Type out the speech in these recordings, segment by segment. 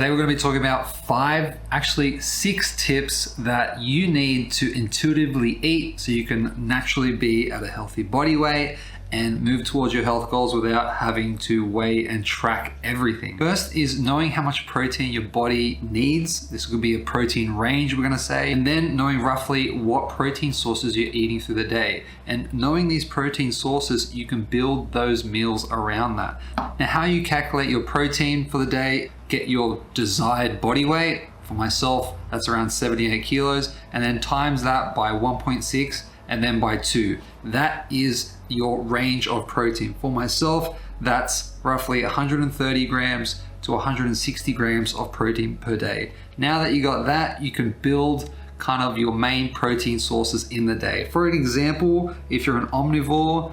Today we're going to be talking about actually six tips that you need to intuitively eat so you can naturally be at a healthy body weight and move towards your health goals without having to weigh and track everything. First is knowing how much protein your body needs. This could be a protein range, we're going to say, and then knowing roughly what protein sources you're eating through the day. And knowing these protein sources, you can build those meals around that. Now, how you calculate your protein for the day, get your desired body weight. For myself, that's around 78 kilos, and then times that by 1.6 and then by 2. That is your range of protein. For myself, that's roughly 130 grams to 160 grams of protein per day. Now that you got that, you can build kind of your main protein sources in the day. For an example, if you're an omnivore,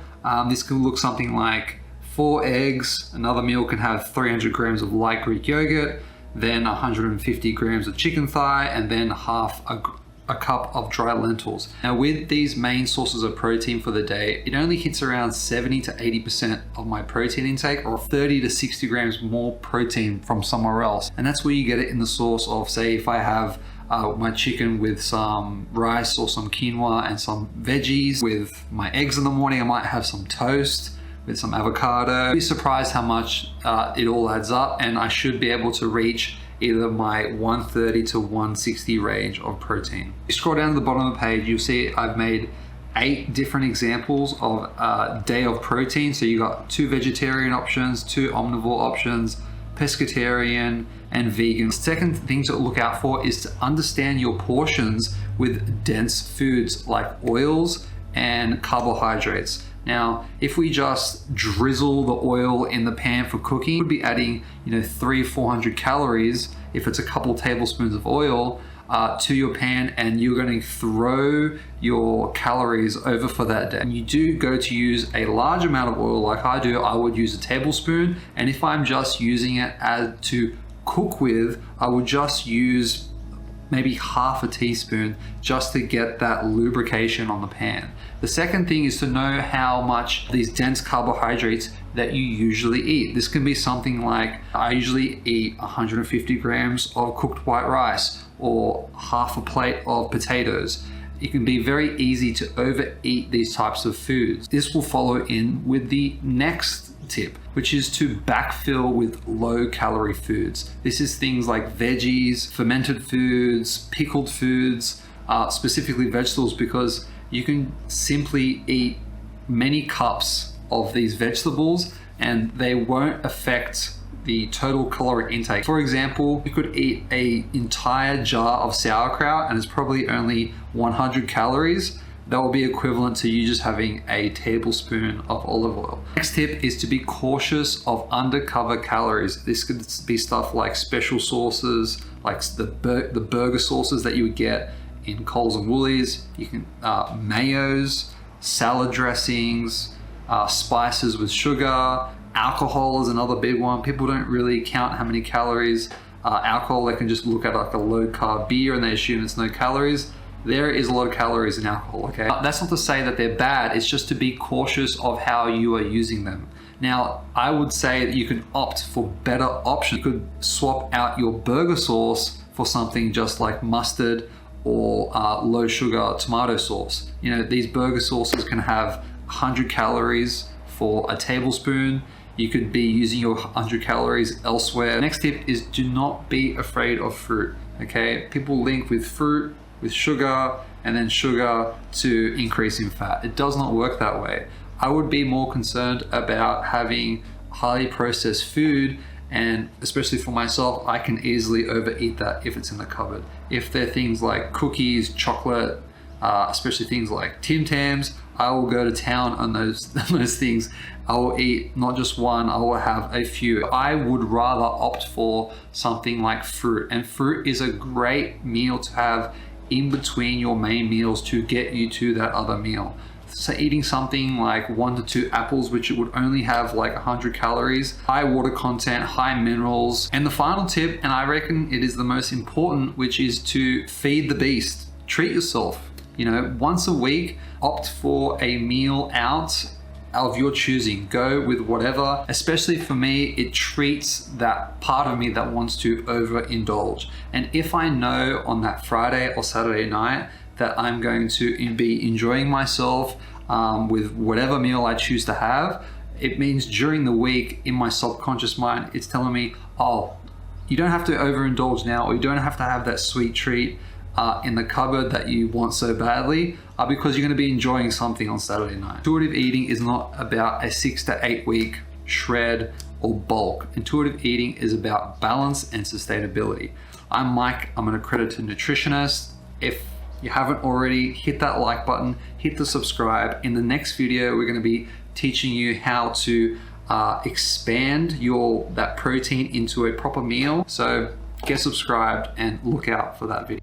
this could look something like 4 eggs. Another meal can have 300 grams of light Greek yogurt, then 150 grams of chicken thigh, and then half a cup of dry lentils. Now, with these main sources of protein for the day, it only hits around 70 to 80% of my protein intake, or 30 to 60 grams more protein from somewhere else. And that's where you get it in the source of, say, if I have my chicken with some rice or some quinoa and some veggies. With my eggs in the morning, I might have some toast with some avocado. You'd be surprised how much it all adds up, and I should be able to reach either my 130 to 160 range of protein. If you scroll down to the bottom of the page, you'll see I've made 8 different examples of a day of protein. So you got 2 vegetarian options, 2 omnivore options, pescatarian, and vegan. The second thing to look out for is to understand your portions with dense foods like oils and carbohydrates. Now, if we just drizzle the oil in the pan for cooking, we'd be adding, 300-400 calories if it's a couple tablespoons of oil to your pan, and you're going to throw your calories over for that day. And you do go to use a large amount of oil like I do, I would use a tablespoon. And if I'm just using it to cook with, I would just use maybe half a teaspoon just to get that lubrication on the pan. The second thing is to know how much these dense carbohydrates that you usually eat. This can be something like, I usually eat 150 grams of cooked white rice or half a plate of potatoes. It can be very easy to overeat these types of foods. This will follow in with the next tip, which is to backfill with low calorie foods. This is things like veggies, fermented foods, pickled foods, specifically vegetables, because you can simply eat many cups of these vegetables and they won't affect the total caloric intake. For example, you could eat an entire jar of sauerkraut and it's probably only 100 calories. That will be equivalent to you just having a tablespoon of olive oil. Next tip is to be cautious of undercover calories. This could be stuff like special sauces, like the burger sauces that you would get in Coles and Woolies. You can mayos, salad dressings, spices with sugar. Alcohol is another big one. People don't really count how many calories. Alcohol, they can just look at like a low carb beer and they assume it's no calories. There is a lot of calories in alcohol, okay? That's not to say that they're bad, it's just to be cautious of how you are using them. Now, I would say that you can opt for better options. You could swap out your burger sauce for something just like mustard or low sugar tomato sauce. These burger sauces can have 100 calories for a tablespoon. You could be using your 100 calories elsewhere. The next tip is do not be afraid of fruit, okay? People link with fruit with sugar and then sugar to increase in fat. It does not work that way. I would be more concerned about having highly processed food, and especially for myself, I can easily overeat that if it's in the cupboard. If they're things like cookies, chocolate, especially things like Tim Tams, I will go to town on those things. I will eat not just one, I will have a few. I would rather opt for something like fruit, and fruit is a great meal to have in between your main meals to get you to that other meal. So eating something like 1 to 2 apples, which would only have like 100 calories, high water content, high minerals. And the final tip, and I reckon it is the most important, which is to feed the beast. Treat yourself. Once a week, opt for a meal out of your choosing. Go with whatever. Especially for me, it treats that part of me that wants to overindulge. And if I know on that Friday or Saturday night that I'm going to be enjoying myself with whatever meal I choose to have, it means during the week in my subconscious mind, it's telling me, oh, you don't have to overindulge now, or you don't have to have that sweet treat in the cupboard that you want so badly, because you're going to be enjoying something on Saturday night. Intuitive eating is not about a 6 to 8 week shred or bulk. Intuitive eating is about balance and sustainability. I'm Mike, I'm an accredited nutritionist. If you haven't already, hit that like button, hit the subscribe. In the next video, we're going to be teaching you how to expand that protein into a proper meal. So get subscribed and look out for that video.